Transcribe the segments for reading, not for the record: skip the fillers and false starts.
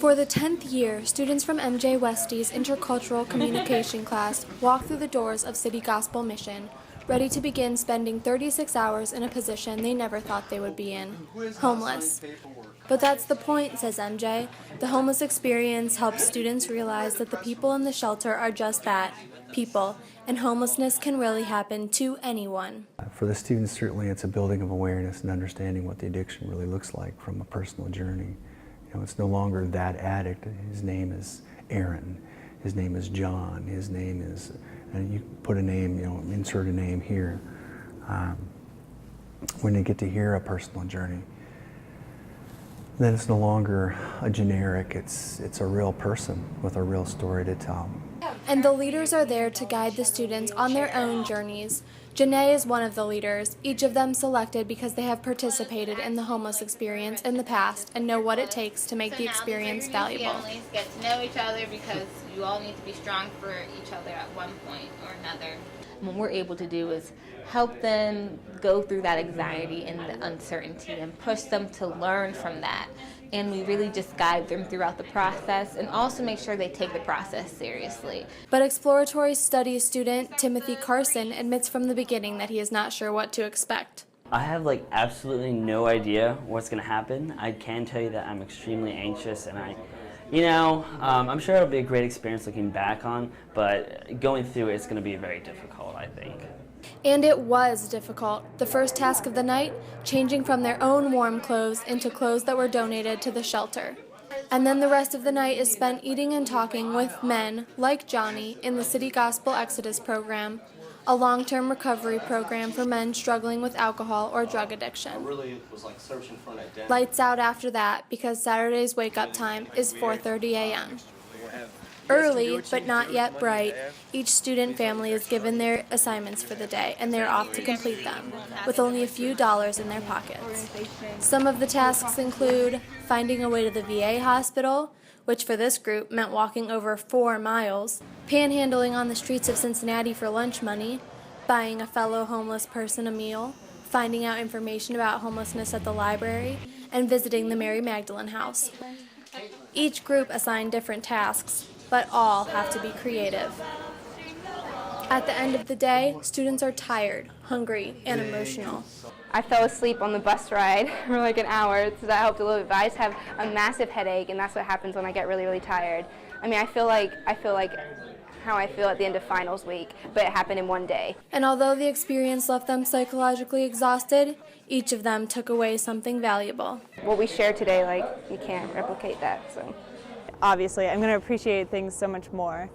For the 10th year, students from MJ Woeste's Intercultural Communication class walk through the doors of City Gospel Mission, ready to begin spending 36 hours in a position they never thought they would be in, homeless. But that's the point, says MJ. The homeless experience helps students realize that the people in the shelter are just that, people, and homelessness can really happen to anyone. For the students, certainly it's a building of awareness and understanding what the addiction really looks like from a personal journey. You know, it's no longer that addict. His name is Aaron. His name is John. His name is, and you put a name, you know, insert a name here. When they get to hear a personal journey, then it's no longer a generic, it's a real person with a real story to tell. And the leaders are there to guide the students on their own journeys. Janae is one of the leaders, each of them selected because they have participated in the homeless experience in the past and know what it takes to make the experience valuable. Families get to know each other because you all need to be strong for each other at one point or another. What we're able to do is help them go through that anxiety and the uncertainty and push them to learn from that. And we really just guide them throughout the process and also make sure they take the process seriously. But exploratory studies student Timothy Carson admits from the beginning that he is not sure what to expect. I have absolutely no idea what's going to happen. I can tell you that I'm extremely anxious, and I'm sure it'll be a great experience looking back on, but going through it's going to be very difficult, I think. And it was difficult. The first task of the night, changing from their own warm clothes into clothes that were donated to the shelter. And then the rest of the night is spent eating and talking with men, like Johnny, in the City Gospel Exodus program, a long-term recovery program for men struggling with alcohol or drug addiction. Lights out after that because Saturday's wake-up time is 4:30 a.m. Early, but not yet bright, each student family is given their assignments for the day, and they're off to complete them, with only a few dollars in their pockets. Some of the tasks include finding a way to the VA hospital, which for this group meant walking over 4 miles, panhandling on the streets of Cincinnati for lunch money, buying a fellow homeless person a meal, finding out information about homelessness at the library, and visiting the Mary Magdalene house. Each group assigned different tasks, but all have to be creative. At the end of the day, students are tired, hungry, and emotional. I fell asleep on the bus ride for like an hour, so that helped a little bit, but I just have a massive headache, and that's what happens when I get really, really tired. I mean, I feel like how I feel at the end of finals week, but it happened in one day. And although the experience left them psychologically exhausted, each of them took away something valuable. What we shared today, you can't replicate that, so. Obviously, I'm going to appreciate things so much more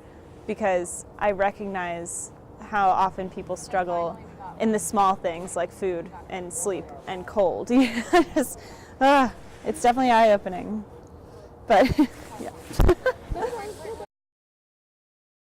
because I recognize how often people struggle in the small things like food and sleep and cold. It's definitely eye-opening, but yeah.